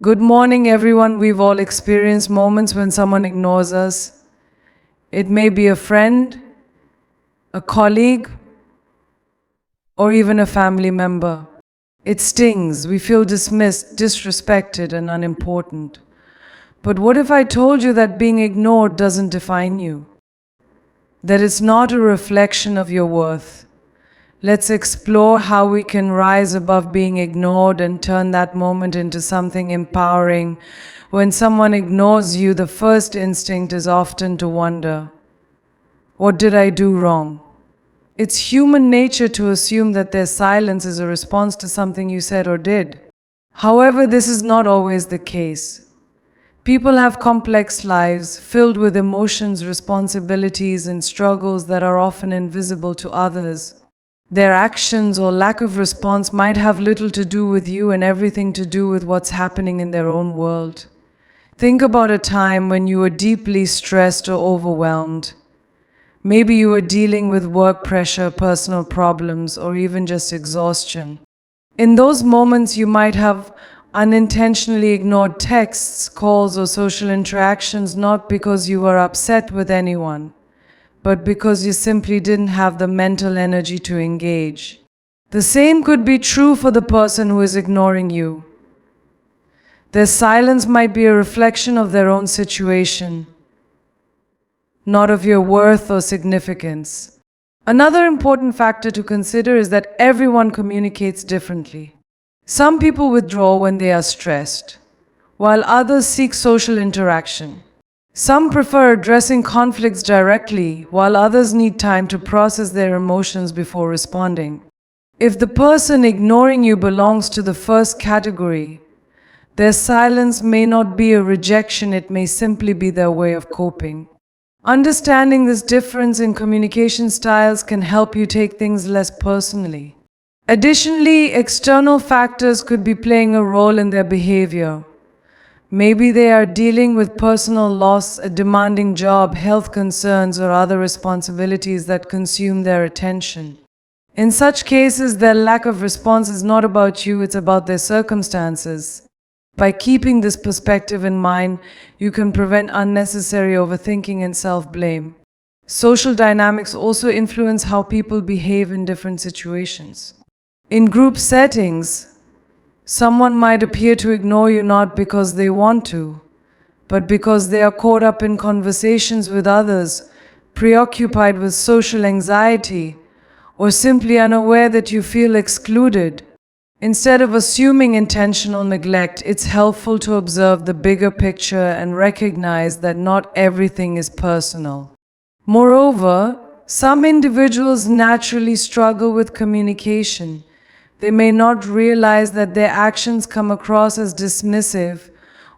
Good morning, everyone. We've all experienced moments when someone ignores us. It may be a friend, a colleague, or even a family member. It stings. We feel dismissed, disrespected, and unimportant. But what if I told you that being ignored doesn't define you? That it's not a reflection of your worth? Let's explore how we can rise above being ignored and turn that moment into something empowering. When someone ignores you, the first instinct is often to wonder, what did I do wrong? It's human nature to assume that their silence is a response to something you said or did. However, this is not always the case. People have complex lives filled with emotions, responsibilities, and struggles that are often invisible to others. Their actions or lack of response might have little to do with you and everything to do with what's happening in their own world. Think about a time when you were deeply stressed or overwhelmed. Maybe you were dealing with work pressure, personal problems, or even just exhaustion. In those moments, you might have unintentionally ignored texts, calls, or social interactions, not because you were upset with anyone, but because you simply didn't have the mental energy to engage. The same could be true for the person who is ignoring you. Their silence might be a reflection of their own situation, not of your worth or significance. Another important factor to consider is that everyone communicates differently. Some people withdraw when they are stressed, while others seek social interaction. Some prefer addressing conflicts directly, while others need time to process their emotions before responding. If the person ignoring you belongs to the first category, their silence may not be a rejection, it may simply be their way of coping. Understanding this difference in communication styles can help you take things less personally. Additionally, external factors could be playing a role in their behavior. Maybe they are dealing with personal loss, a demanding job, health concerns, or other responsibilities that consume their attention. In such cases, their lack of response is not about you, it's about their circumstances. By keeping this perspective in mind, you can prevent unnecessary overthinking and self-blame. Social dynamics also influence how people behave in different situations. In group settings, someone might appear to ignore you not because they want to, but because they are caught up in conversations with others, preoccupied with social anxiety, or simply unaware that you feel excluded. Instead of assuming intentional neglect, it's helpful to observe the bigger picture and recognize that not everything is personal. Moreover, some individuals naturally struggle with communication. They may not realize that their actions come across as dismissive,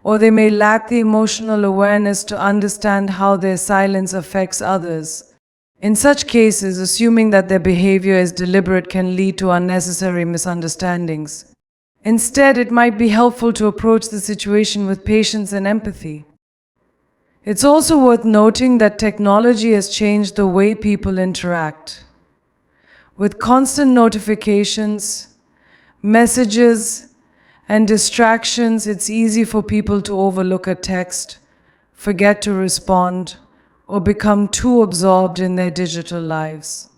or they may lack the emotional awareness to understand how their silence affects others. In such cases, assuming that their behavior is deliberate can lead to unnecessary misunderstandings. Instead, it might be helpful to approach the situation with patience and empathy. It's also worth noting that technology has changed the way people interact. With constant notifications, messages, and distractions, it's easy for people to overlook a text, forget to respond, or become too absorbed in their digital lives.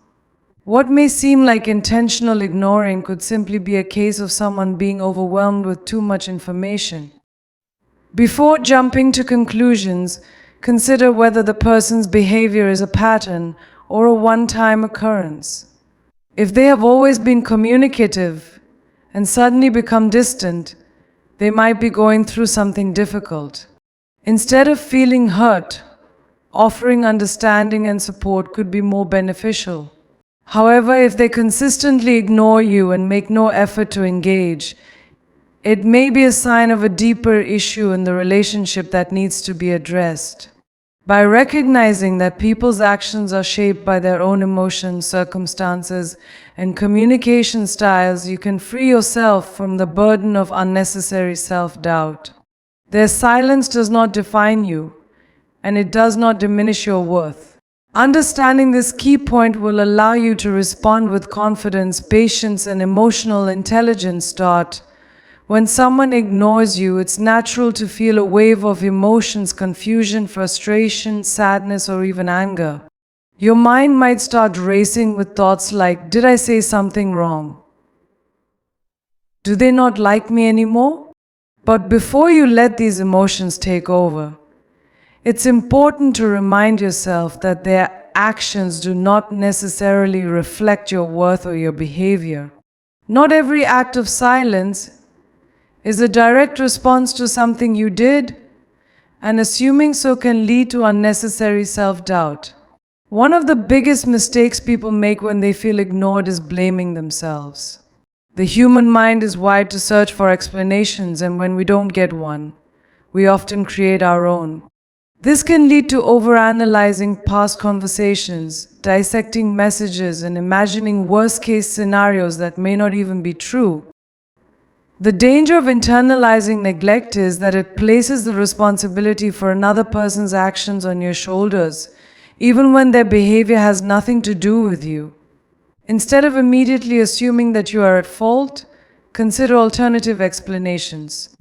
What may seem like intentional ignoring could simply be a case of someone being overwhelmed with too much information. Before jumping to conclusions, consider whether the person's behavior is a pattern or a one-time occurrence. If they have always been communicative and suddenly become distant, they might be going through something difficult. Instead of feeling hurt, offering understanding and support could be more beneficial. However, if they consistently ignore you and make no effort to engage, it may be a sign of a deeper issue in the relationship that needs to be addressed. By recognizing that people's actions are shaped by their own emotions, circumstances, and communication styles, you can free yourself from the burden of unnecessary self-doubt. Their silence does not define you, and it does not diminish your worth. Understanding this key point will allow you to respond with confidence, patience, and emotional intelligence. When someone ignores you, it's natural to feel a wave of emotions, confusion, frustration, sadness, or even anger. Your mind might start racing with thoughts like, did I say something wrong? Do they not like me anymore? But before you let these emotions take over, it's important to remind yourself that their actions do not necessarily reflect your worth or your behavior. Not every act of silence is a direct response to something you did, and assuming so can lead to unnecessary self-doubt. One of the biggest mistakes people make when they feel ignored is blaming themselves. The human mind is wired to search for explanations, and when we don't get one, we often create our own. This can lead to overanalyzing past conversations, dissecting messages, and imagining worst-case scenarios that may not even be true. The danger of internalizing neglect is that it places the responsibility for another person's actions on your shoulders, even when their behavior has nothing to do with you. Instead of immediately assuming that you are at fault, consider alternative explanations.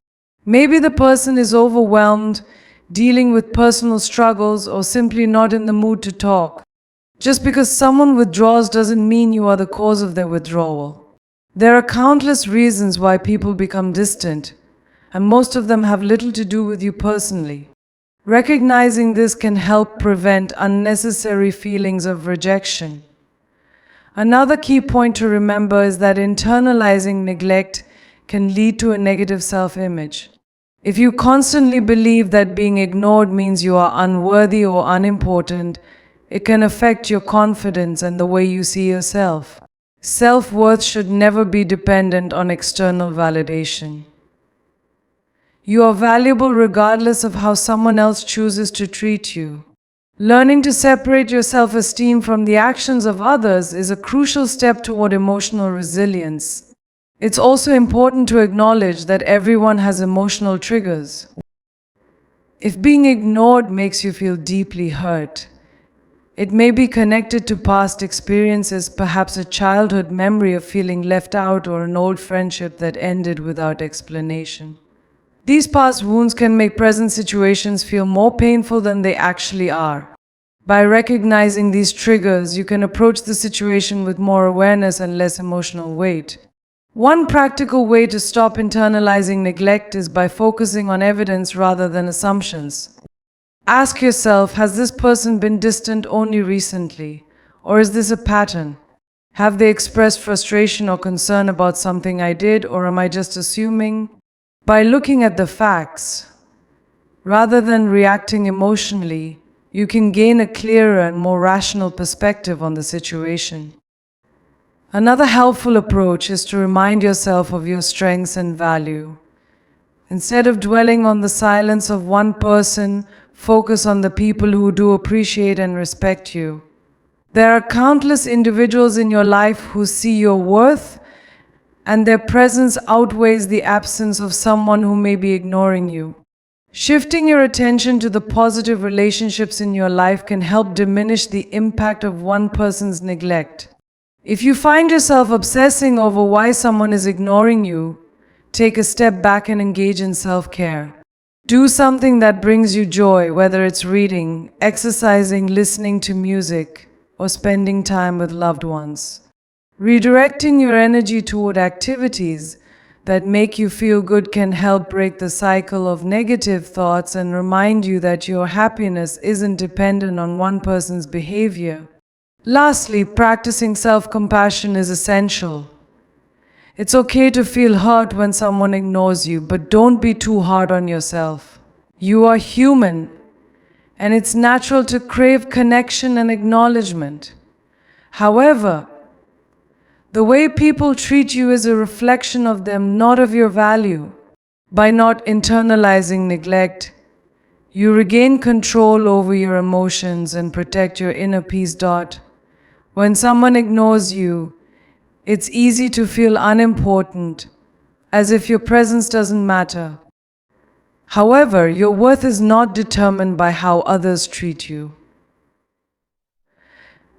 Maybe the person is overwhelmed, dealing with personal struggles, or simply not in the mood to talk. Just because someone withdraws doesn't mean you are the cause of their withdrawal. There are countless reasons why people become distant, and most of them have little to do with you personally. Recognizing this can help prevent unnecessary feelings of rejection. Another key point to remember is that internalizing neglect can lead to a negative self-image. If you constantly believe that being ignored means you are unworthy or unimportant, it can affect your confidence and the way you see yourself. Self-worth should never be dependent on external validation. You are valuable regardless of how someone else chooses to treat you. Learning to separate your self-esteem from the actions of others is a crucial step toward emotional resilience. It's also important to acknowledge that everyone has emotional triggers. If being ignored makes you feel deeply hurt, it may be connected to past experiences, perhaps a childhood memory of feeling left out or an old friendship that ended without explanation. These past wounds can make present situations feel more painful than they actually are. By recognizing these triggers, you can approach the situation with more awareness and less emotional weight. One practical way to stop internalizing neglect is by focusing on evidence rather than assumptions. Ask yourself, has this person been distant only recently? Or is this a pattern? Have they expressed frustration or concern about something I did, or am I just assuming? By looking at the facts, rather than reacting emotionally, you can gain a clearer and more rational perspective on the situation. Another helpful approach is to remind yourself of your strengths and value. Instead of dwelling on the silence of one person, focus on the people who do appreciate and respect you. There are countless individuals in your life who see your worth, and their presence outweighs the absence of someone who may be ignoring you. Shifting your attention to the positive relationships in your life can help diminish the impact of one person's neglect. If you find yourself obsessing over why someone is ignoring you, take a step back and engage in self-care. Do something that brings you joy, whether it's reading, exercising, listening to music, or spending time with loved ones. Redirecting your energy toward activities that make you feel good can help break the cycle of negative thoughts and remind you that your happiness isn't dependent on one person's behavior. Lastly, practicing self-compassion is essential. It's okay to feel hurt when someone ignores you, but don't be too hard on yourself. You are human, and it's natural to crave connection and acknowledgement. However, the way people treat you is a reflection of them, not of your value. By not internalizing neglect, you regain control over your emotions and protect your inner peace. When someone ignores you, it's easy to feel unimportant, as if your presence doesn't matter. However, your worth is not determined by how others treat you.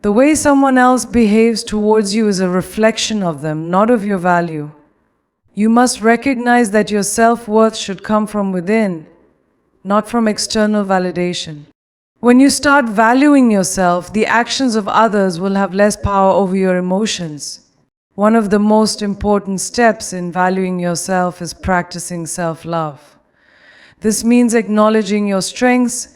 The way someone else behaves towards you is a reflection of them, not of your value. You must recognize that your self-worth should come from within, not from external validation. When you start valuing yourself, the actions of others will have less power over your emotions. One of the most important steps in valuing yourself is practicing self-love. This means acknowledging your strengths,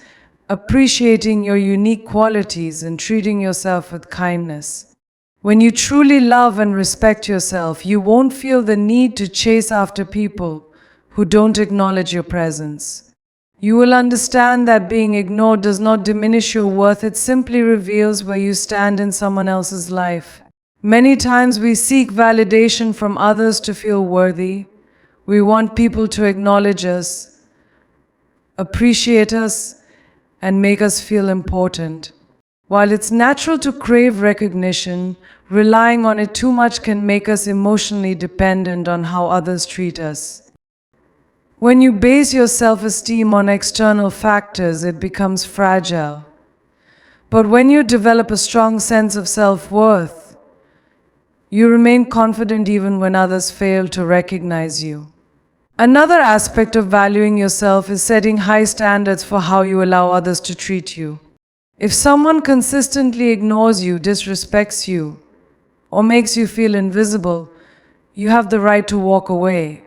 appreciating your unique qualities, and treating yourself with kindness. When you truly love and respect yourself, you won't feel the need to chase after people who don't acknowledge your presence. You will understand that being ignored does not diminish your worth, it simply reveals where you stand in someone else's life. Many times we seek validation from others to feel worthy. We want people to acknowledge us, appreciate us, and make us feel important. While it's natural to crave recognition, relying on it too much can make us emotionally dependent on how others treat us. When you base your self-esteem on external factors, it becomes fragile. But when you develop a strong sense of self-worth, you remain confident even when others fail to recognize you. Another aspect of valuing yourself is setting high standards for how you allow others to treat you. If someone consistently ignores you, disrespects you, or makes you feel invisible, you have the right to walk away.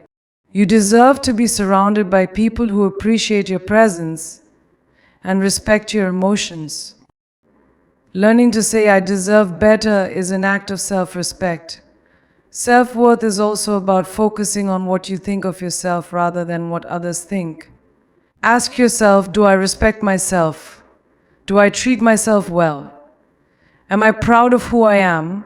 You deserve to be surrounded by people who appreciate your presence and respect your emotions. Learning to say, "I deserve better," is an act of self-respect. Self-worth is also about focusing on what you think of yourself rather than what others think. Ask yourself, do I respect myself? Do I treat myself well? Am I proud of who I am?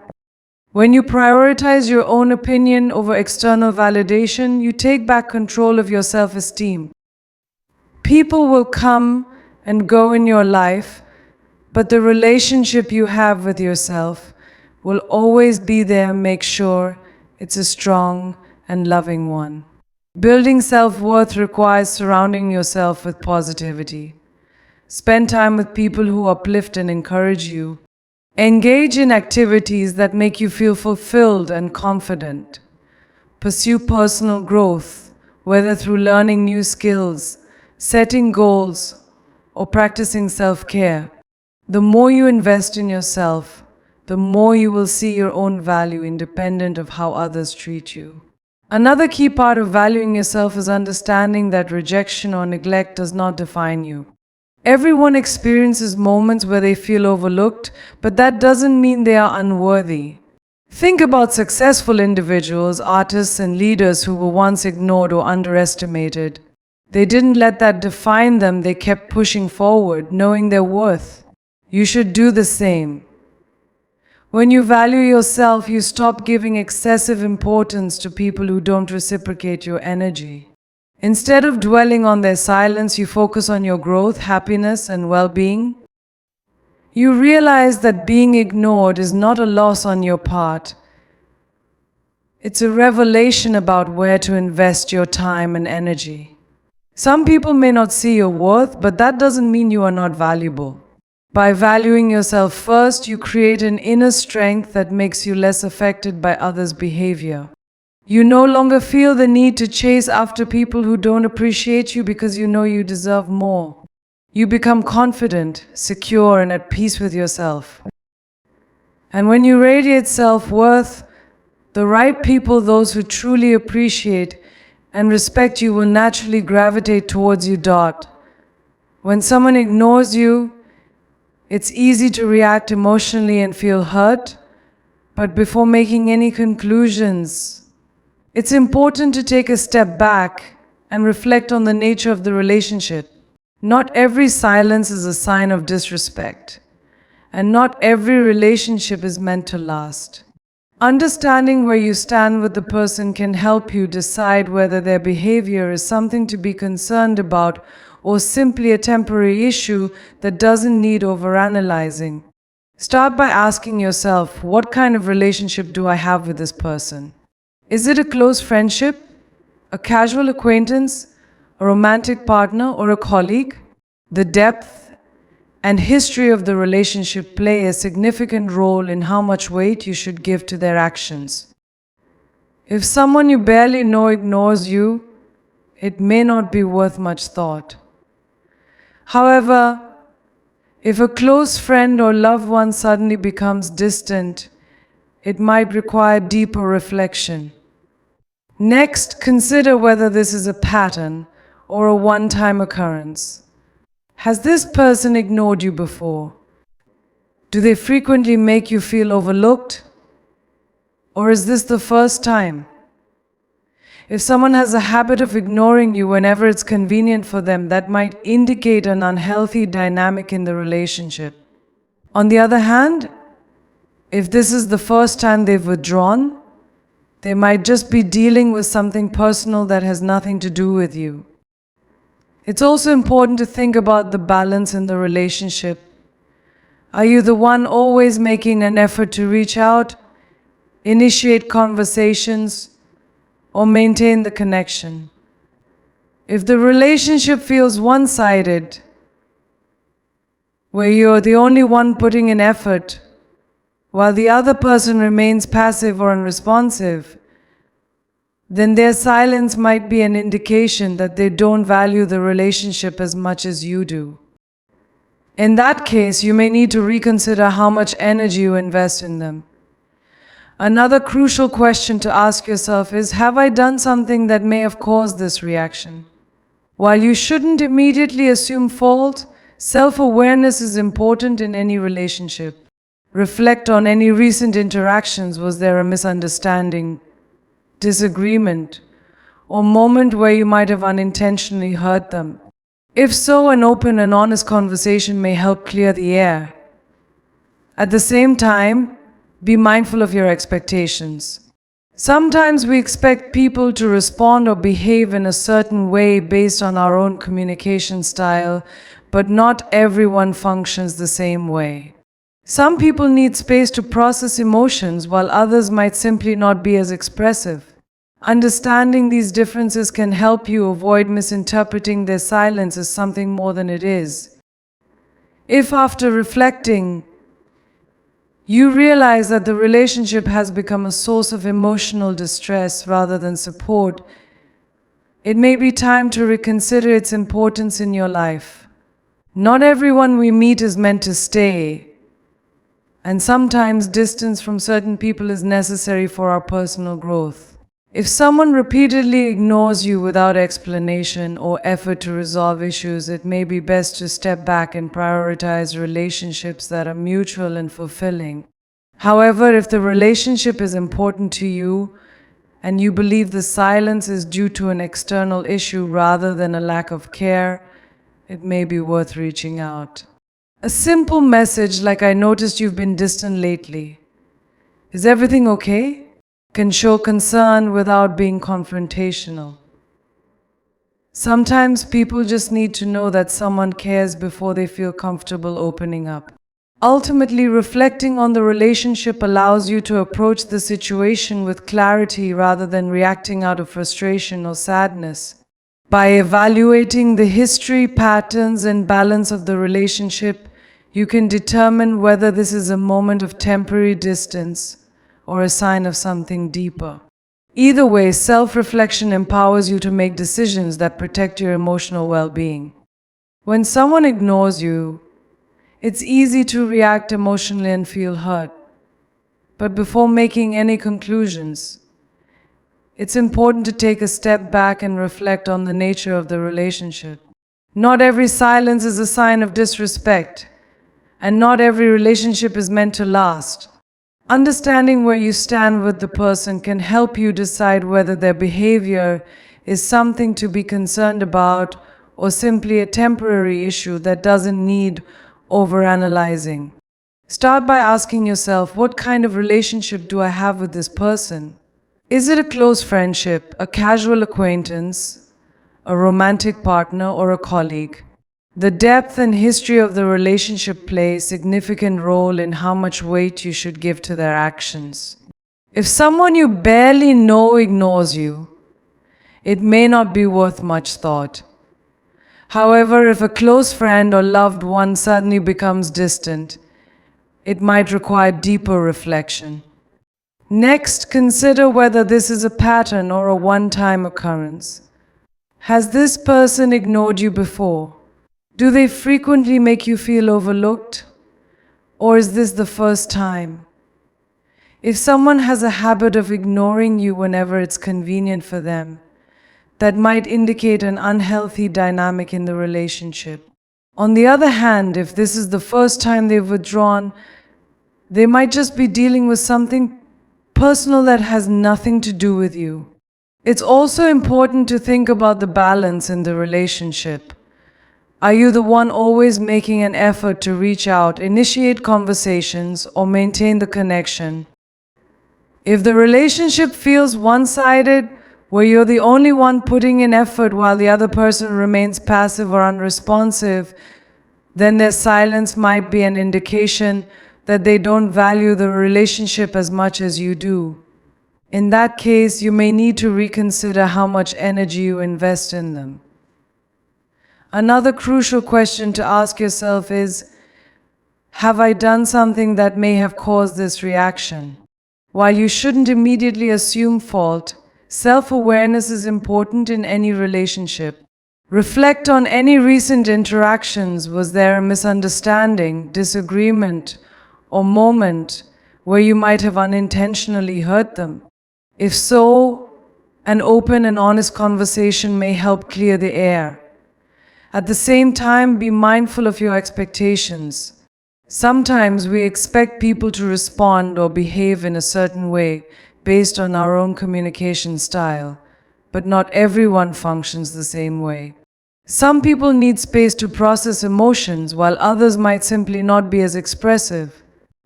When you prioritize your own opinion over external validation, you take back control of your self-esteem. People will come and go in your life, but the relationship you have with yourself will always be there. Make sure it's a strong and loving one. Building self-worth requires surrounding yourself with positivity. Spend time with people who uplift and encourage you. Engage in activities that make you feel fulfilled and confident. Pursue personal growth, whether through learning new skills, setting goals, or practicing self-care. The more you invest in yourself, the more you will see your own value independent of how others treat you. Another key part of valuing yourself is understanding that rejection or neglect does not define you. Everyone experiences moments where they feel overlooked, but that doesn't mean they are unworthy. Think about successful individuals, artists, and leaders who were once ignored or underestimated. They didn't let that define them, they kept pushing forward, knowing their worth. You should do the same. When you value yourself, you stop giving excessive importance to people who don't reciprocate your energy. Instead of dwelling on their silence, you focus on your growth, happiness, and well-being. You realize that being ignored is not a loss on your part. It's a revelation about where to invest your time and energy. Some people may not see your worth, but that doesn't mean you are not valuable. By valuing yourself first, you create an inner strength that makes you less affected by others' behavior. You no longer feel the need to chase after people who don't appreciate you because you know you deserve more. You become confident, secure, and at peace with yourself. And when you radiate self-worth, the right people, those who truly appreciate and respect you, will naturally gravitate towards you. When someone ignores you, it's easy to react emotionally and feel hurt, but before making any conclusions, it's important to take a step back and reflect on the nature of the relationship. Not every silence is a sign of disrespect, and not every relationship is meant to last. Understanding where you stand with the person can help you decide whether their behavior is something to be concerned about or simply a temporary issue that doesn't need overanalyzing. Start by asking yourself, what kind of relationship do I have with this person? Is it a close friendship, a casual acquaintance, a romantic partner, or a colleague? The depth and history of the relationship play a significant role in how much weight you should give to their actions. If someone you barely know ignores you, it may not be worth much thought. However, if a close friend or loved one suddenly becomes distant, it might require deeper reflection. Next, consider whether this is a pattern or a one-time occurrence. Has this person ignored you before? Do they frequently make you feel overlooked? Or is this the first time? If someone has a habit of ignoring you whenever it's convenient for them, that might indicate an unhealthy dynamic in the relationship. On the other hand, if this is the first time they've withdrawn, they might just be dealing with something personal that has nothing to do with you. It's also important to think about the balance in the relationship. Are you the one always making an effort to reach out, initiate conversations, or maintain the connection? If the relationship feels one-sided, where you're the only one putting in effort, while the other person remains passive or unresponsive, then their silence might be an indication that they don't value the relationship as much as you do. In that case, you may need to reconsider how much energy you invest in them. Another crucial question to ask yourself is, have I done something that may have caused this reaction? While you shouldn't immediately assume fault, self-awareness is important in any relationship. Reflect on any recent interactions. Was there a misunderstanding, disagreement, or moment where you might have unintentionally hurt them? If so, an open and honest conversation may help clear the air. At the same time, be mindful of your expectations. Sometimes we expect people to respond or behave in a certain way based on our own communication style, but not everyone functions the same way. Some people need space to process emotions, while others might simply not be as expressive. Understanding these differences can help you avoid misinterpreting their silence as something more than it is. If after reflecting, you realize that the relationship has become a source of emotional distress rather than support, it may be time to reconsider its importance in your life. Not everyone we meet is meant to stay, and sometimes distance from certain people is necessary for our personal growth. If someone repeatedly ignores you without explanation or effort to resolve issues, it may be best to step back and prioritize relationships that are mutual and fulfilling. However, if the relationship is important to you and you believe the silence is due to an external issue rather than a lack of care, it may be worth reaching out. A simple message like, "I noticed you've been distant lately. Is everything okay?" can show concern without being confrontational. Sometimes people just need to know that someone cares before they feel comfortable opening up. Ultimately, reflecting on the relationship allows you to approach the situation with clarity rather than reacting out of frustration or sadness. By evaluating the history, patterns, and balance of the relationship, you can determine whether this is a moment of temporary distance or a sign of something deeper. Either way, self-reflection empowers you to make decisions that protect your emotional well-being. When someone ignores you, it's easy to react emotionally and feel hurt. But before making any conclusions, it's important to take a step back and reflect on the nature of the relationship. Not every silence is a sign of disrespect, and not every relationship is meant to last. Understanding where you stand with the person can help you decide whether their behavior is something to be concerned about or simply a temporary issue that doesn't need overanalyzing. Start by asking yourself, what kind of relationship do I have with this person? Is it a close friendship, a casual acquaintance, a romantic partner, or a colleague? The depth and history of the relationship play a significant role in how much weight you should give to their actions. If someone you barely know ignores you, it may not be worth much thought. However, if a close friend or loved one suddenly becomes distant, it might require deeper reflection. Next, consider whether this is a pattern or a one-time occurrence. Has this person ignored you before? Do they frequently make you feel overlooked? Or is this the first time? If someone has a habit of ignoring you whenever it's convenient for them, that might indicate an unhealthy dynamic in the relationship. On the other hand, if this is the first time they've withdrawn, they might just be dealing with something personal that has nothing to do with you. It's also important to think about the balance in the relationship. Are you the one always making an effort to reach out, initiate conversations, or maintain the connection? If the relationship feels one-sided, where you're the only one putting in effort while the other person remains passive or unresponsive, then their silence might be an indication that they don't value the relationship as much as you do. In that case, you may need to reconsider how much energy you invest in them. Another crucial question to ask yourself is, have I done something that may have caused this reaction? While you shouldn't immediately assume fault, self-awareness is important in any relationship. Reflect on any recent interactions. Was there a misunderstanding, disagreement, or moment where you might have unintentionally hurt them? If so, an open and honest conversation may help clear the air. At the same time, be mindful of your expectations. Sometimes we expect people to respond or behave in a certain way based on our own communication style, but not everyone functions the same way. Some people need space to process emotions, while others might simply not be as expressive.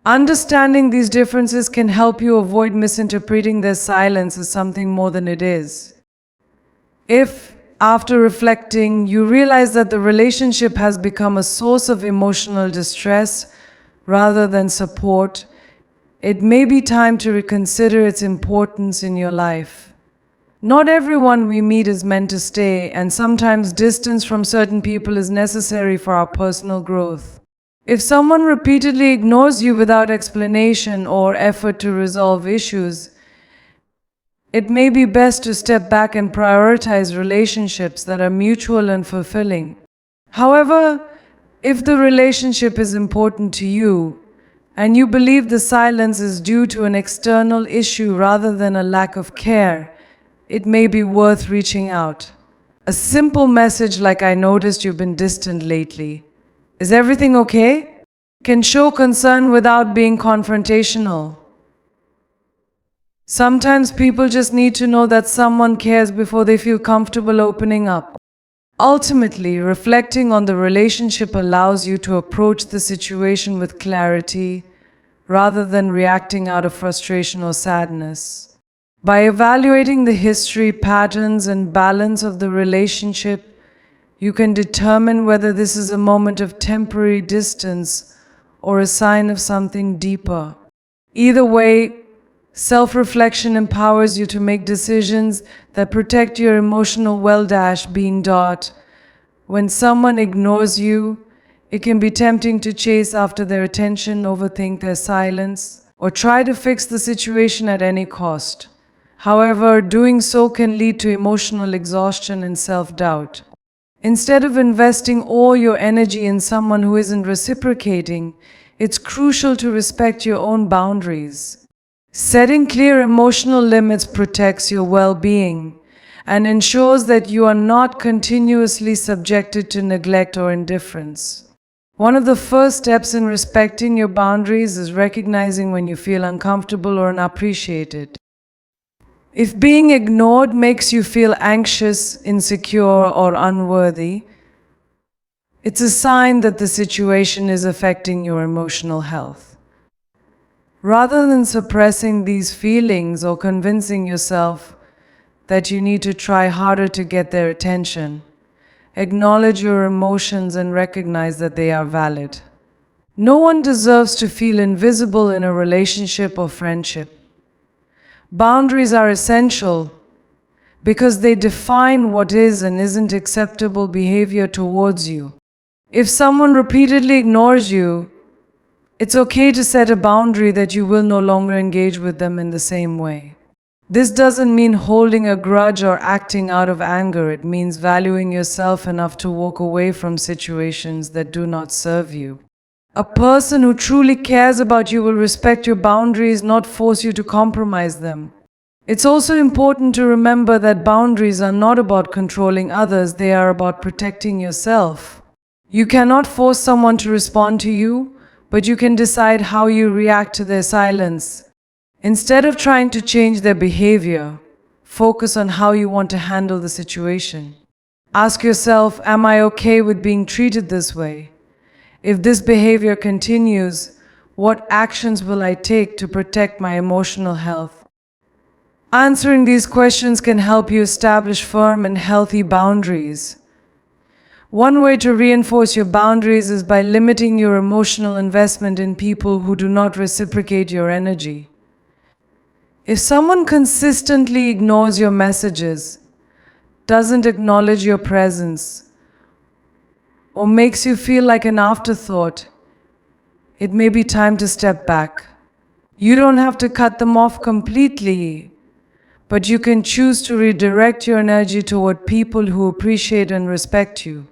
Understanding these differences can help you avoid misinterpreting their silence as something more than it is. If, after reflecting, you realize that the relationship has become a source of emotional distress rather than support, it may be time to reconsider its importance in your life. Not everyone we meet is meant to stay, and sometimes distance from certain people is necessary for our personal growth. If someone repeatedly ignores you without explanation or effort to resolve issues, it may be best to step back and prioritize relationships that are mutual and fulfilling. However, if the relationship is important to you, and you believe the silence is due to an external issue rather than a lack of care, it may be worth reaching out. A simple message like "I noticed you've been distant lately. Is everything okay?" can show concern without being confrontational. Sometimes people just need to know that someone cares before they feel comfortable opening up. Ultimately, reflecting on the relationship allows you to approach the situation with clarity rather than reacting out of frustration or sadness. By evaluating the history, patterns, and balance of the relationship, you can determine whether this is a moment of temporary distance or a sign of something deeper. Either way, self-reflection empowers you to make decisions that protect your emotional well-being. When someone ignores you, it can be tempting to chase after their attention, overthink their silence, or try to fix the situation at any cost. However, doing so can lead to emotional exhaustion and self-doubt. Instead of investing all your energy in someone who isn't reciprocating, it's crucial to respect your own boundaries. Setting clear emotional limits protects your well-being and ensures that you are not continuously subjected to neglect or indifference. One of the first steps in respecting your boundaries is recognizing when you feel uncomfortable or unappreciated. If being ignored makes you feel anxious, insecure, or unworthy, it's a sign that the situation is affecting your emotional health. Rather than suppressing these feelings or convincing yourself that you need to try harder to get their attention, acknowledge your emotions and recognize that they are valid. No one deserves to feel invisible in a relationship or friendship. Boundaries are essential because they define what is and isn't acceptable behavior towards you. If someone repeatedly ignores you, It's okay to set a boundary that you will no longer engage with them in the same way. This doesn't mean holding a grudge or acting out of anger. It means valuing yourself enough to walk away from situations that do not serve you. A person who truly cares about you will respect your boundaries, not force you to compromise them. It's also important to remember that boundaries are not about controlling others, they are about protecting yourself. You cannot force someone to respond to you, but you can decide how you react to their silence. Instead of trying to change their behavior, focus on how you want to handle the situation. Ask yourself, am I okay with being treated this way? If this behavior continues, what actions will I take to protect my emotional health? Answering these questions can help you establish firm and healthy boundaries. One way to reinforce your boundaries is by limiting your emotional investment in people who do not reciprocate your energy. If someone consistently ignores your messages, doesn't acknowledge your presence, or makes you feel like an afterthought, it may be time to step back. You don't have to cut them off completely, but you can choose to redirect your energy toward people who appreciate and respect you.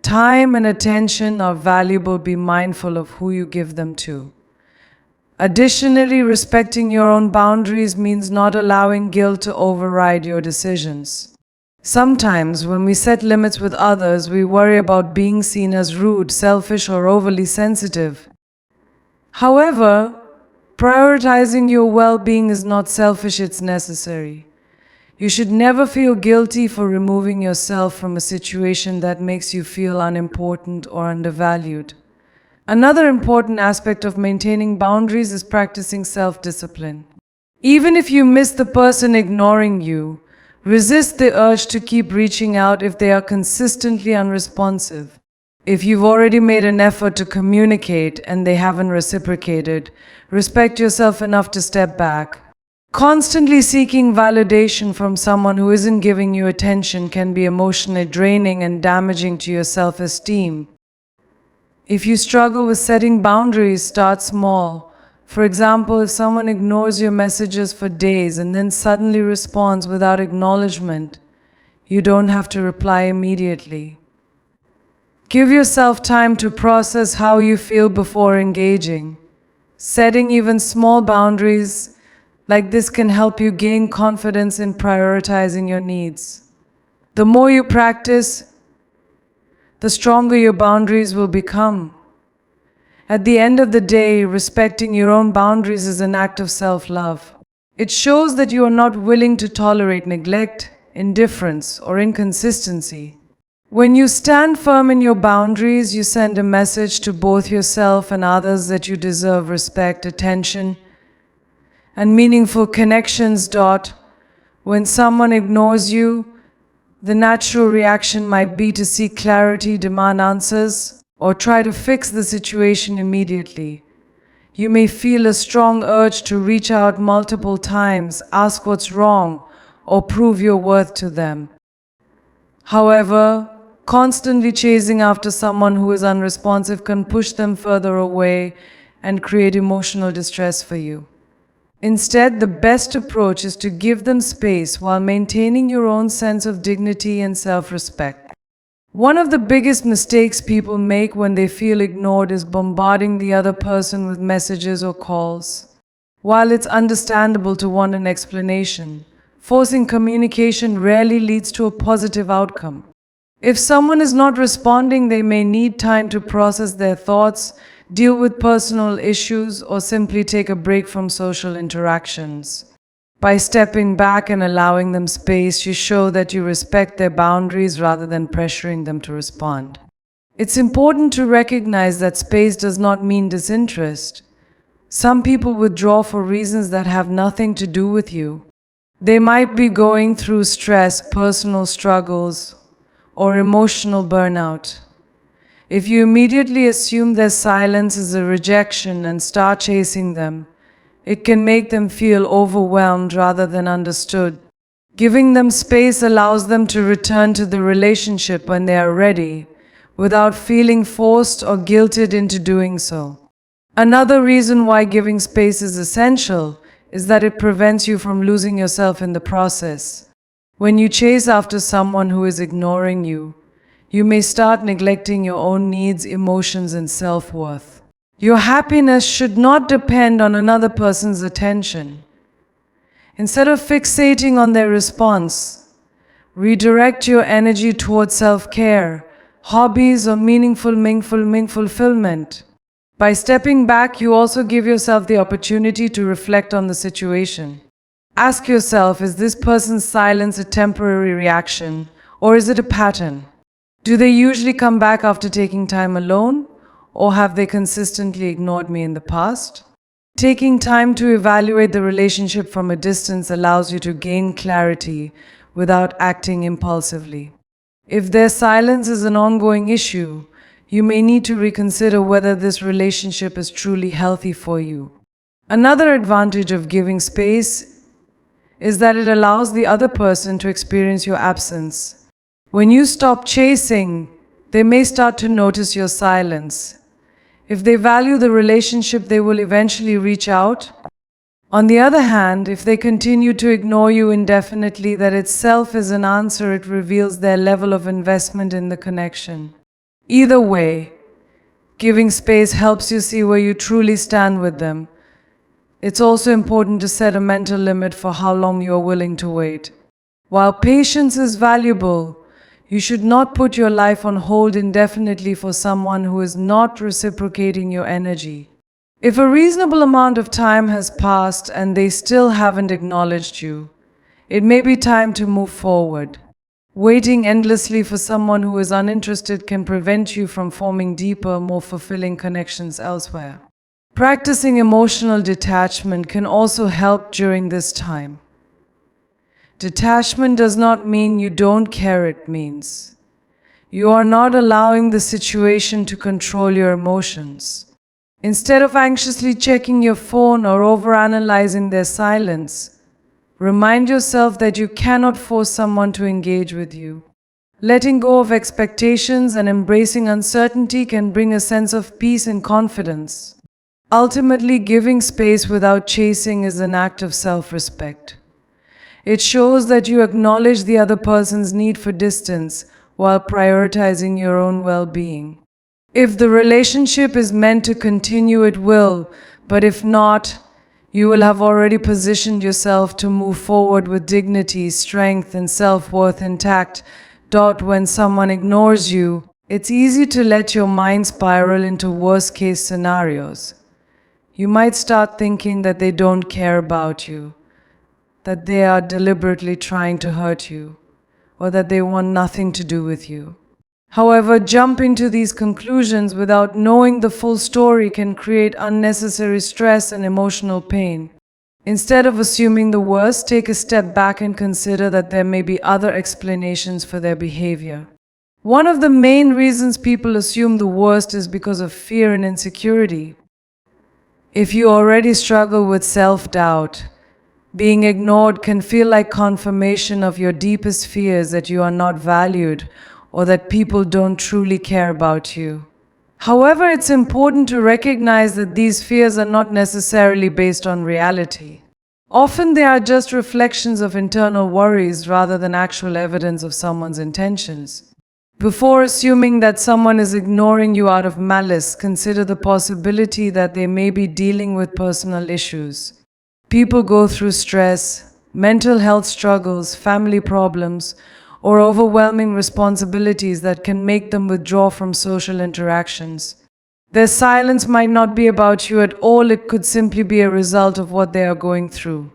Time and attention are valuable. Be mindful of who you give them to. Additionally, respecting your own boundaries means not allowing guilt to override your decisions. Sometimes, when we set limits with others, we worry about being seen as rude, selfish, or overly sensitive. However, prioritizing your well-being is not selfish, it's necessary. You should never feel guilty for removing yourself from a situation that makes you feel unimportant or undervalued. Another important aspect of maintaining boundaries is practicing self-discipline. Even if you miss the person ignoring you, resist the urge to keep reaching out if they are consistently unresponsive. If you've already made an effort to communicate and they haven't reciprocated, respect yourself enough to step back. Constantly seeking validation from someone who isn't giving you attention can be emotionally draining and damaging to your self-esteem. If you struggle with setting boundaries, start small. For example, if someone ignores your messages for days and then suddenly responds without acknowledgement, you don't have to reply immediately. Give yourself time to process how you feel before engaging. Setting even small boundaries like this can help you gain confidence in prioritizing your needs. The more you practice, the stronger your boundaries will become. At the end of the day, respecting your own boundaries is an act of self-love. It shows that you are not willing to tolerate neglect, indifference, or inconsistency. When you stand firm in your boundaries, you send a message to both yourself and others that you deserve respect, attention, and meaningful connections. When someone ignores you, the natural reaction might be to seek clarity, demand answers, or try to fix the situation immediately. You may feel a strong urge to reach out multiple times, ask what's wrong, or prove your worth to them. However, constantly chasing after someone who is unresponsive can push them further away and create emotional distress for you. Instead, the best approach is to give them space while maintaining your own sense of dignity and self-respect. One of the biggest mistakes people make when they feel ignored is bombarding the other person with messages or calls. While it's understandable to want an explanation, forcing communication rarely leads to a positive outcome. If someone is not responding, they may need time to process their thoughts, deal with personal issues, or simply take a break from social interactions. By stepping back and allowing them space, you show that you respect their boundaries rather than pressuring them to respond. It's important to recognize that space does not mean disinterest. Some people withdraw for reasons that have nothing to do with you. They might be going through stress, personal struggles, or emotional burnout. If you immediately assume their silence is a rejection and start chasing them, it can make them feel overwhelmed rather than understood. Giving them space allows them to return to the relationship when they are ready, without feeling forced or guilted into doing so. Another reason why giving space is essential is that it prevents you from losing yourself in the process. When you chase after someone who is ignoring you, you may start neglecting your own needs, emotions, and self-worth. Your happiness should not depend on another person's attention. Instead of fixating on their response, redirect your energy towards self-care, hobbies, or meaningful fulfillment. By stepping back, you also give yourself the opportunity to reflect on the situation. Ask yourself, is this person's silence a temporary reaction, or is it a pattern? Do they usually come back after taking time alone, or have they consistently ignored me in the past? Taking time to evaluate the relationship from a distance allows you to gain clarity without acting impulsively. If their silence is an ongoing issue, you may need to reconsider whether this relationship is truly healthy for you. Another advantage of giving space is that it allows the other person to experience your absence. When you stop chasing, they may start to notice your silence. If they value the relationship, they will eventually reach out. On the other hand, if they continue to ignore you indefinitely, that itself is an answer. It reveals their level of investment in the connection. Either way, giving space helps you see where you truly stand with them. It's also important to set a mental limit for how long you are willing to wait. While patience is valuable, you should not put your life on hold indefinitely for someone who is not reciprocating your energy. If a reasonable amount of time has passed and they still haven't acknowledged you, it may be time to move forward. Waiting endlessly for someone who is uninterested can prevent you from forming deeper, more fulfilling connections elsewhere. Practicing emotional detachment can also help during this time. Detachment does not mean you don't care, it means you are not allowing the situation to control your emotions. Instead of anxiously checking your phone or overanalyzing their silence, remind yourself that you cannot force someone to engage with you. Letting go of expectations and embracing uncertainty can bring a sense of peace and confidence. Ultimately, giving space without chasing is an act of self-respect. It shows that you acknowledge the other person's need for distance while prioritizing your own well-being. If the relationship is meant to continue, it will, but if not, you will have already positioned yourself to move forward with dignity, strength, and self-worth intact. When someone ignores you, it's easy to let your mind spiral into worst-case scenarios. You might start thinking that they don't care about you, that they are deliberately trying to hurt you, or that they want nothing to do with you. However, jumping to these conclusions without knowing the full story can create unnecessary stress and emotional pain. Instead of assuming the worst, take a step back and consider that there may be other explanations for their behavior. One of the main reasons people assume the worst is because of fear and insecurity. If you already struggle with self-doubt, being ignored can feel like confirmation of your deepest fears that you are not valued or that people don't truly care about you. However, it's important to recognize that these fears are not necessarily based on reality. Often they are just reflections of internal worries rather than actual evidence of someone's intentions. Before assuming that someone is ignoring you out of malice, consider the possibility that they may be dealing with personal issues. People go through stress, mental health struggles, family problems, or overwhelming responsibilities that can make them withdraw from social interactions. Their silence might not be about you at all, it could simply be a result of what they are going through.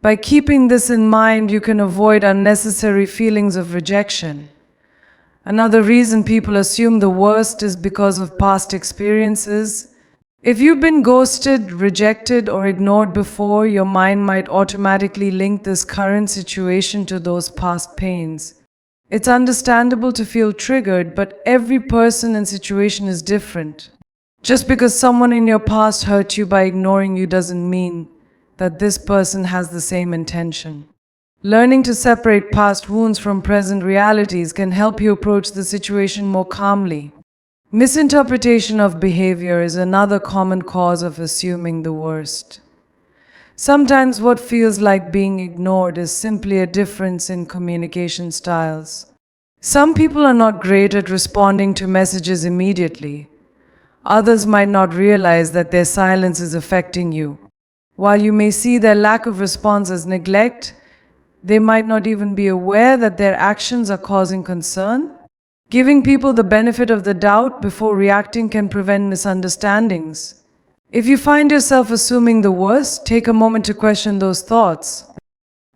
By keeping this in mind, you can avoid unnecessary feelings of rejection. Another reason people assume the worst is because of past experiences. If you've been ghosted, rejected, or ignored before, your mind might automatically link this current situation to those past pains. It's understandable to feel triggered, but every person and situation is different. Just because someone in your past hurt you by ignoring you doesn't mean that this person has the same intention. Learning to separate past wounds from present realities can help you approach the situation more calmly. Misinterpretation of behavior is another common cause of assuming the worst. Sometimes what feels like being ignored is simply a difference in communication styles. Some people are not great at responding to messages immediately. Others might not realize that their silence is affecting you. While you may see their lack of response as neglect, they might not even be aware that their actions are causing concern. Giving people the benefit of the doubt before reacting can prevent misunderstandings. If you find yourself assuming the worst, take a moment to question those thoughts.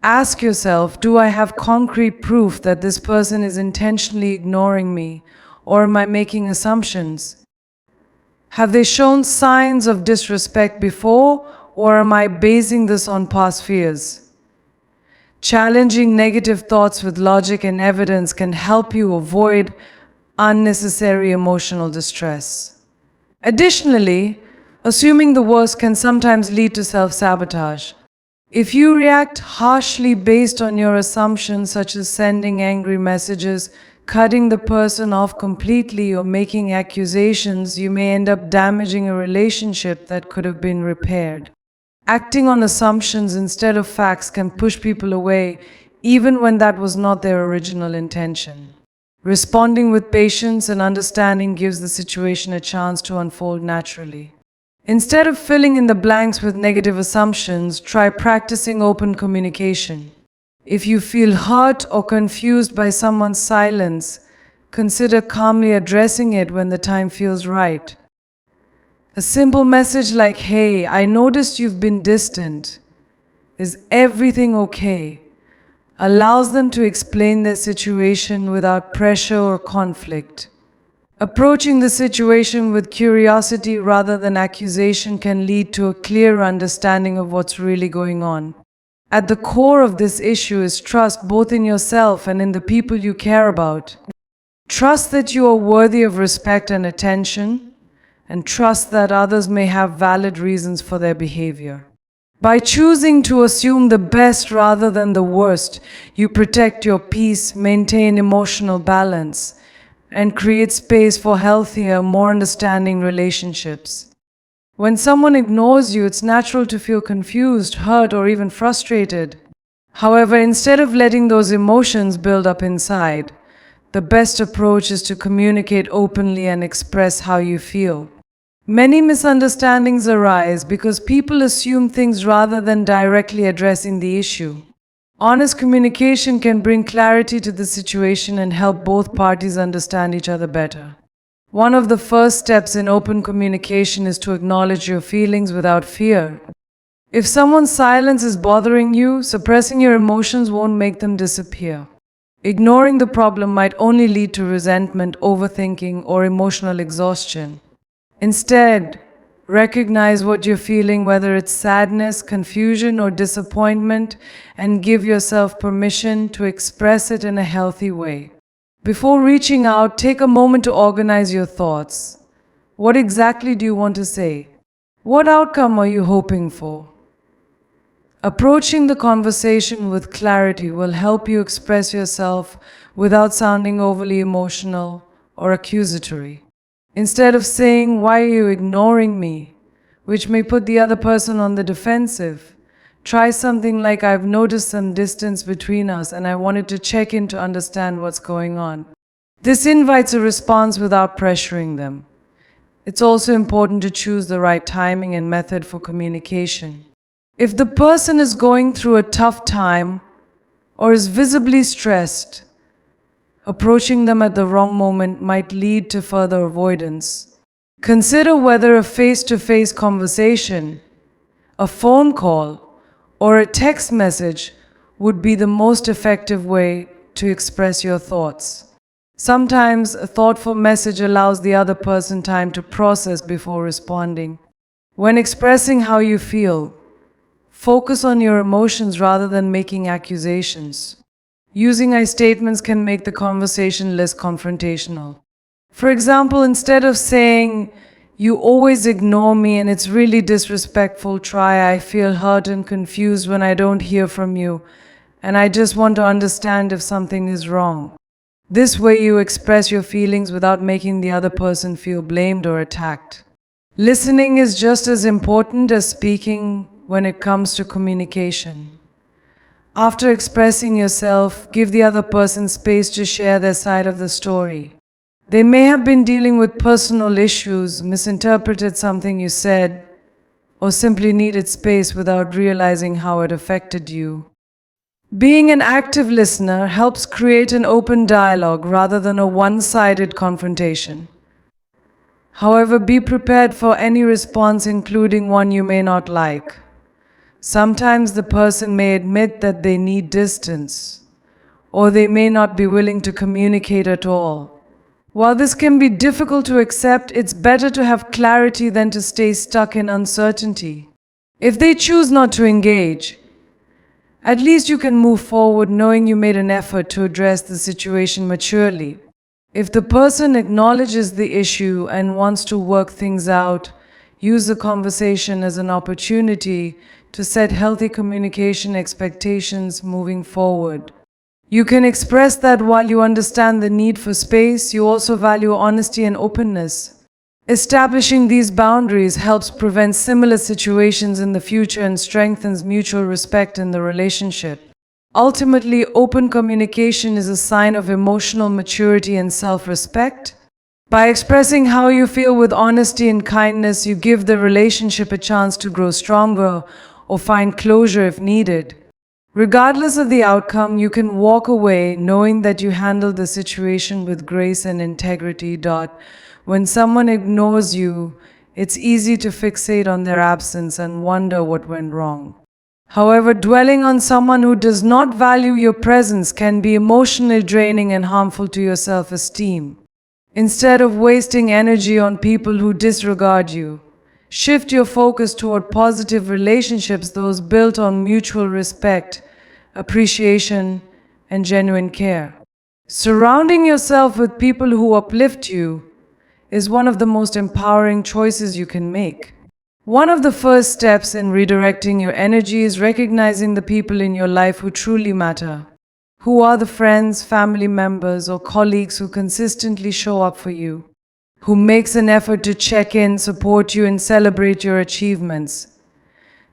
Ask yourself, do I have concrete proof that this person is intentionally ignoring me, or am I making assumptions? Have they shown signs of disrespect before, or am I basing this on past fears? Challenging negative thoughts with logic and evidence can help you avoid unnecessary emotional distress. Additionally, assuming the worst can sometimes lead to self-sabotage. If you react harshly based on your assumptions, such as sending angry messages, cutting the person off completely, or making accusations, you may end up damaging a relationship that could have been repaired. Acting on assumptions instead of facts can push people away, even when that was not their original intention. Responding with patience and understanding gives the situation a chance to unfold naturally. Instead of filling in the blanks with negative assumptions, try practicing open communication. If you feel hurt or confused by someone's silence, consider calmly addressing it when the time feels right. A simple message like, "Hey, I noticed you've been distant. Is everything okay?" allows them to explain their situation without pressure or conflict. Approaching the situation with curiosity rather than accusation can lead to a clear understanding of what's really going on. At the core of this issue is trust, both in yourself and in the people you care about. Trust that you are worthy of respect and attention, and trust that others may have valid reasons for their behavior. By choosing to assume the best rather than the worst, you protect your peace, maintain emotional balance, and create space for healthier, more understanding relationships. When someone ignores you, it's natural to feel confused, hurt, or even frustrated. However, instead of letting those emotions build up inside, the best approach is to communicate openly and express how you feel. Many misunderstandings arise because people assume things rather than directly addressing the issue. Honest communication can bring clarity to the situation and help both parties understand each other better. One of the first steps in open communication is to acknowledge your feelings without fear. If someone's silence is bothering you, suppressing your emotions won't make them disappear. Ignoring the problem might only lead to resentment, overthinking, or emotional exhaustion. Instead, recognize what you're feeling, whether it's sadness, confusion, or disappointment, and give yourself permission to express it in a healthy way. Before reaching out, take a moment to organize your thoughts. What exactly do you want to say? What outcome are you hoping for? Approaching the conversation with clarity will help you express yourself without sounding overly emotional or accusatory. Instead of saying, "Why are you ignoring me?" which may put the other person on the defensive, try something like, "I've noticed some distance between us and I wanted to check in to understand what's going on." This invites a response without pressuring them. It's also important to choose the right timing and method for communication. If the person is going through a tough time or is visibly stressed, approaching them at the wrong moment might lead to further avoidance. Consider whether a face-to-face conversation, a phone call, or a text message would be the most effective way to express your thoughts. Sometimes a thoughtful message allows the other person time to process before responding. When expressing how you feel, focus on your emotions rather than making accusations. Using I statements can make the conversation less confrontational. For example, instead of saying, "You always ignore me and it's really disrespectful," try, "I feel hurt and confused when I don't hear from you, and I just want to understand if something is wrong." This way you express your feelings without making the other person feel blamed or attacked. Listening is just as important as speaking when it comes to communication. After expressing yourself, give the other person space to share their side of the story. They may have been dealing with personal issues, misinterpreted something you said, or simply needed space without realizing how it affected you. Being an active listener helps create an open dialogue rather than a one-sided confrontation. However, be prepared for any response, including one you may not like. Sometimes the person may admit that they need distance, or they may not be willing to communicate at all. While this can be difficult to accept, it's better to have clarity than to stay stuck in uncertainty. If they choose not to engage, at least you can move forward knowing you made an effort to address the situation maturely. If the person acknowledges the issue and wants to work things out, use the conversation as an opportunity to set healthy communication expectations moving forward. You can express that while you understand the need for space, you also value honesty and openness. Establishing these boundaries helps prevent similar situations in the future and strengthens mutual respect in the relationship. Ultimately, open communication is a sign of emotional maturity and self-respect. By expressing how you feel with honesty and kindness, you give the relationship a chance to grow stronger or find closure if needed. Regardless of the outcome, you can walk away knowing that you handled the situation with grace and integrity. When someone ignores you, it's easy to fixate on their absence and wonder what went wrong. However, dwelling on someone who does not value your presence can be emotionally draining and harmful to your self-esteem. Instead of wasting energy on people who disregard you, shift your focus toward positive relationships, those built on mutual respect, appreciation, and genuine care. Surrounding yourself with people who uplift you is one of the most empowering choices you can make. One of the first steps in redirecting your energy is recognizing the people in your life who truly matter. Who are the friends, family members, or colleagues who consistently show up for you? Who makes an effort to check in, support you, and celebrate your achievements?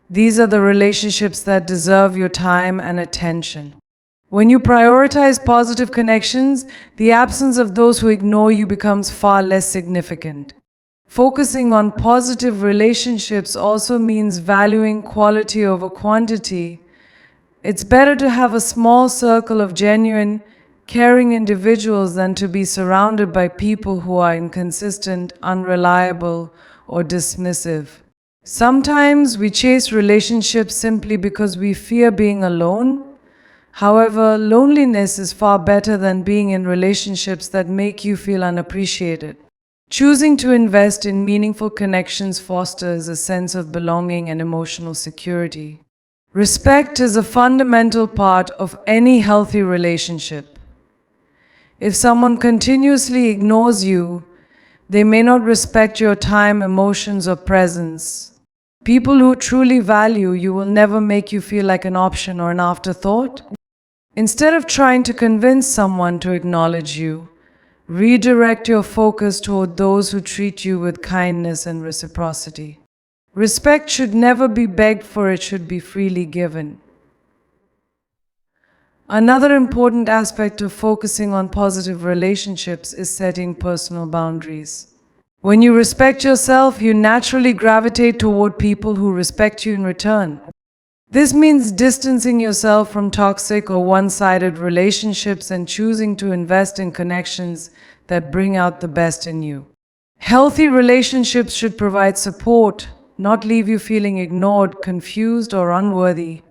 These are the relationships that deserve your time and attention. When you prioritize positive connections, the absence of those who ignore you becomes far less significant. Focusing on positive relationships also means valuing quality over quantity. It's better to have a small circle of genuine, caring individuals than to be surrounded by people who are inconsistent, unreliable, or dismissive. Sometimes we chase relationships simply because we fear being alone. However, loneliness is far better than being in relationships that make you feel unappreciated. Choosing to invest in meaningful connections fosters a sense of belonging and emotional security. Respect is a fundamental part of any healthy relationship. If someone continuously ignores you, they may not respect your time, emotions, or presence. People who truly value you will never make you feel like an option or an afterthought. Instead of trying to convince someone to acknowledge you, redirect your focus toward those who treat you with kindness and reciprocity. Respect should never be begged for, it should be freely given. Another important aspect of focusing on positive relationships is setting personal boundaries. When you respect yourself, you naturally gravitate toward people who respect you in return. This means distancing yourself from toxic or one-sided relationships and choosing to invest in connections that bring out the best in you. Healthy relationships should provide support, not leave you feeling ignored, confused, or unworthy.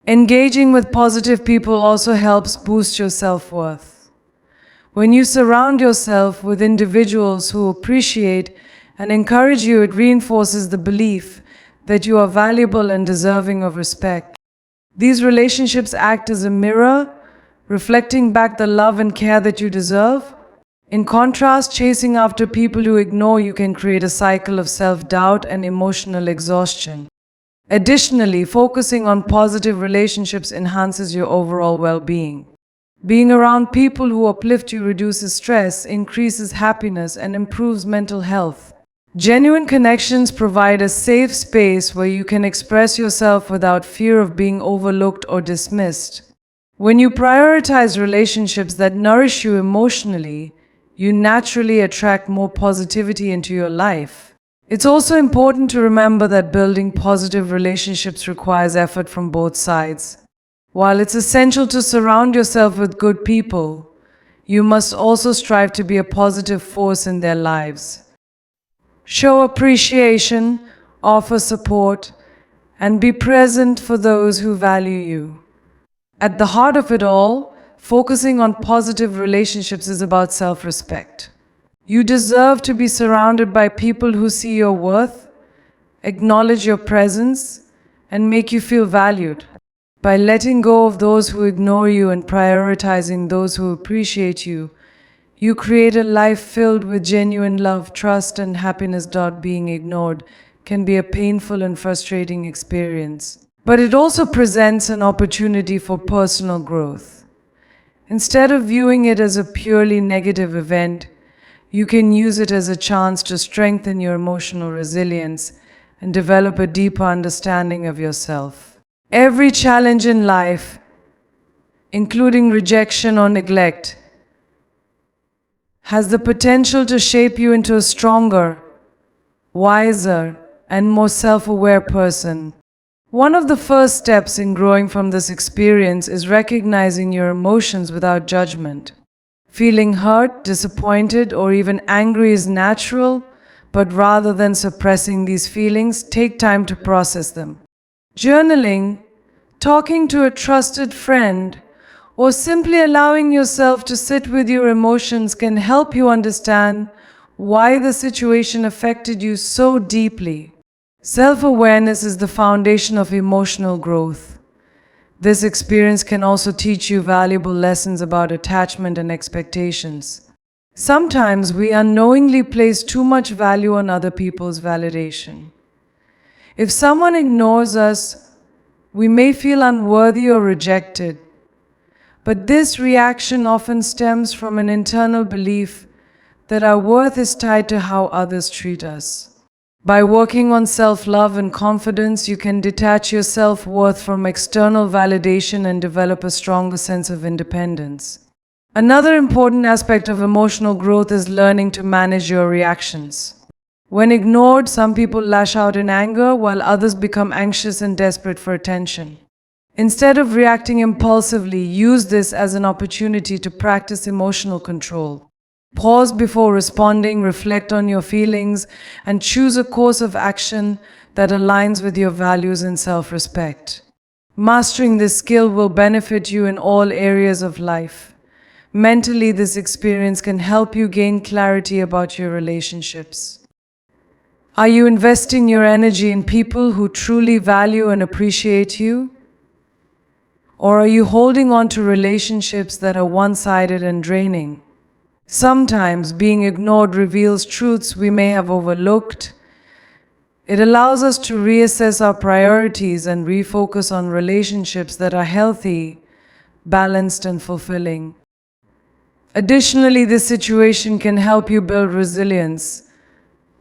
Engaging with positive people also helps boost your self-worth. When you surround yourself with individuals who appreciate and encourage you, it reinforces the belief that you are valuable and deserving of respect. These relationships act as a mirror, reflecting back the love and care that you deserve. In contrast, chasing after people who ignore you can create a cycle of self-doubt and emotional exhaustion. Additionally, focusing on positive relationships enhances your overall well-being. Being around people who uplift you reduces stress, increases happiness, and improves mental health. Genuine connections provide a safe space where you can express yourself without fear of being overlooked or dismissed. When you prioritize relationships that nourish you emotionally, you naturally attract more positivity into your life. It's also important to remember that building positive relationships requires effort from both sides. While it's essential to surround yourself with good people, you must also strive to be a positive force in their lives. Show appreciation, offer support, and be present for those who value you. At the heart of it all, focusing on positive relationships is about self-respect. You deserve to be surrounded by people who see your worth, acknowledge your presence, and make you feel valued. By letting go of those who ignore you and prioritizing those who appreciate you, you create a life filled with genuine love, trust, and happiness. Being ignored can be a painful and frustrating experience, but it also presents an opportunity for personal growth. Instead of viewing it as a purely negative event, you can use it as a chance to strengthen your emotional resilience and develop a deeper understanding of yourself. Every challenge in life, including rejection or neglect, has the potential to shape you into a stronger, wiser, and more self-aware person. One of the first steps in growing from this experience is recognizing your emotions without judgment. Feeling hurt, disappointed, or even angry is natural, but rather than suppressing these feelings, take time to process them. Journaling, talking to a trusted friend, or simply allowing yourself to sit with your emotions can help you understand why the situation affected you so deeply. Self-awareness is the foundation of emotional growth. This experience can also teach you valuable lessons about attachment and expectations. Sometimes we unknowingly place too much value on other people's validation. If someone ignores us, we may feel unworthy or rejected. But this reaction often stems from an internal belief that our worth is tied to how others treat us. By working on self-love and confidence, you can detach your self-worth from external validation and develop a stronger sense of independence. Another important aspect of emotional growth is learning to manage your reactions. When ignored, some people lash out in anger, while others become anxious and desperate for attention. Instead of reacting impulsively, use this as an opportunity to practice emotional control. Pause before responding, reflect on your feelings, and choose a course of action that aligns with your values and self-respect. Mastering this skill will benefit you in all areas of life. Mentally, this experience can help you gain clarity about your relationships. Are you investing your energy in people who truly value and appreciate you? Or are you holding on to relationships that are one-sided and draining? Sometimes being ignored reveals truths we may have overlooked. It allows us to reassess our priorities and refocus on relationships that are healthy, balanced, and fulfilling. Additionally, this situation can help you build resilience.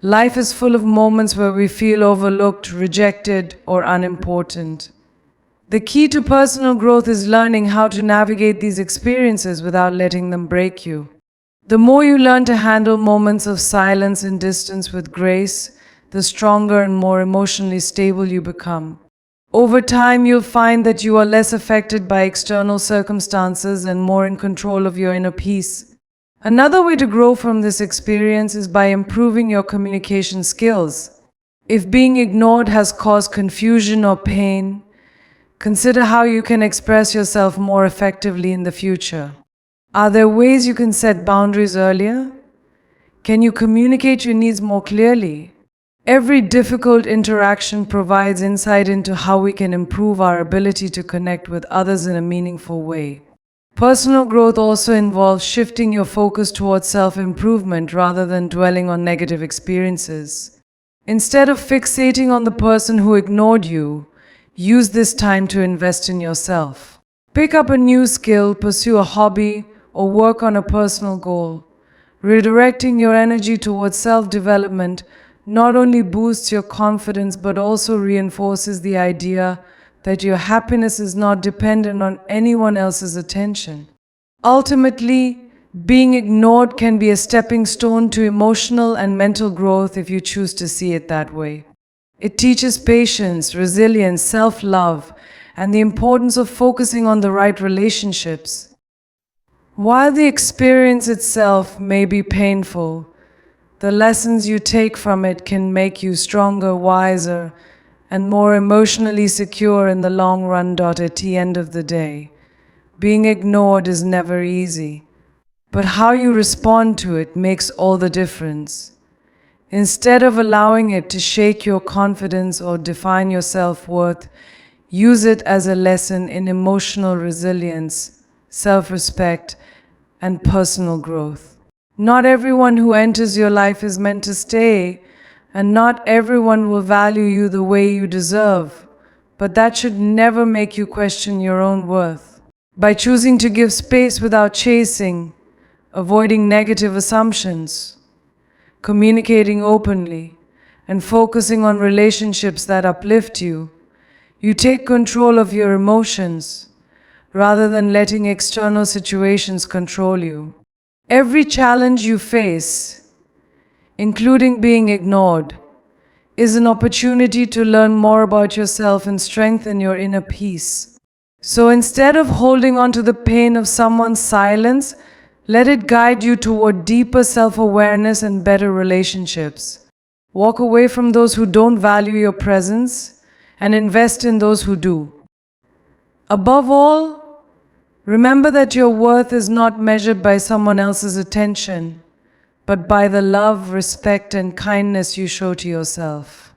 Life is full of moments where we feel overlooked, rejected, or unimportant. The key to personal growth is learning how to navigate these experiences without letting them break you. The more you learn to handle moments of silence and distance with grace, the stronger and more emotionally stable you become. Over time, you'll find that you are less affected by external circumstances and more in control of your inner peace. Another way to grow from this experience is by improving your communication skills. If being ignored has caused confusion or pain, consider how you can express yourself more effectively in the future. Are there ways you can set boundaries earlier? Can you communicate your needs more clearly? Every difficult interaction provides insight into how we can improve our ability to connect with others in a meaningful way. Personal growth also involves shifting your focus towards self-improvement rather than dwelling on negative experiences. Instead of fixating on the person who ignored you, use this time to invest in yourself. Pick up a new skill, pursue a hobby, or work on a personal goal. Redirecting your energy towards self-development not only boosts your confidence but also reinforces the idea that your happiness is not dependent on anyone else's attention. Ultimately, being ignored can be a stepping stone to emotional and mental growth if you choose to see it that way. It teaches patience, resilience, self-love, and the importance of focusing on the right relationships. While the experience itself may be painful, the lessons you take from it can make you stronger, wiser, and more emotionally secure in the long run. At the end of the day, being ignored is never easy, but how you respond to it makes all the difference. Instead of allowing it to shake your confidence or define your self-worth, use it as a lesson in emotional resilience, self-respect, and personal growth. Not everyone who enters your life is meant to stay, and not everyone will value you the way you deserve, but that should never make you question your own worth. By choosing to give space without chasing, avoiding negative assumptions, communicating openly, and focusing on relationships that uplift you, you take control of your emotions rather than letting external situations control you. Every challenge you face, including being ignored, is an opportunity to learn more about yourself and strengthen your inner peace. So instead of holding on to the pain of someone's silence, let it guide you toward deeper self-awareness and better relationships. Walk away from those who don't value your presence and invest in those who do. Above all, remember that your worth is not measured by someone else's attention, but by the love, respect, and kindness you show to yourself.